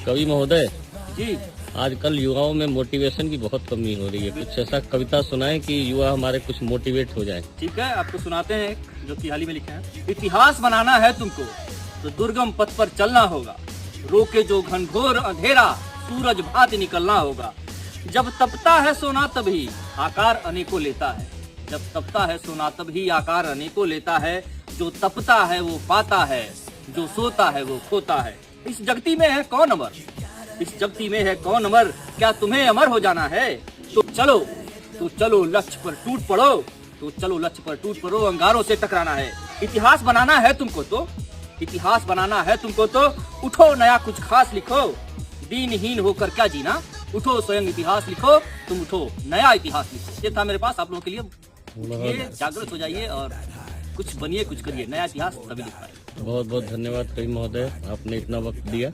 कवि महोदय जी, आजकल युवाओं में मोटिवेशन की बहुत कमी हो रही है। कुछ ऐसा कविता सुनाएं कि युवा हमारे कुछ मोटिवेट हो जाएं। ठीक है, आपको सुनाते हैं एक जो कि हाल ही में लिखे हैं। इतिहास बनाना है तुमको तो दुर्गम पथ पर चलना होगा, रोके जो घनघोर अंधेरा सूरज भांति निकलना होगा। जब तपता है सोना तभी आकार अनेकों लेता है, जब तपता है सोना तभी आकार अनेकों लेता है। जो तपता है वो पाता है, जो सोता है वो खोता है। इस जगती में है कौन अमर, इस जगती में है कौन अमर, क्या तुम्हें अमर हो जाना है? तो चलो लक्ष्य पर टूट पड़ो, तो चलो लक्ष्य पर टूट पड़ो, अंगारों से टकराना है। इतिहास बनाना है तुमको तो, इतिहास बनाना है तुमको तो उठो नया कुछ खास लिखो। दीनहीन होकर क्या जीना, उठो स्वयं इतिहास लिखो। तुम उठो नया इतिहास लिखो। ये था मेरे पास आप लोगों के लिए। ये जागृत हो जाइए और कुछ बनिए, कुछ करिए, नया इतिहास तभी लिख पाएंगे। बहुत बहुत धन्यवाद कवि महोदय, आपने इतना वक्त दिया।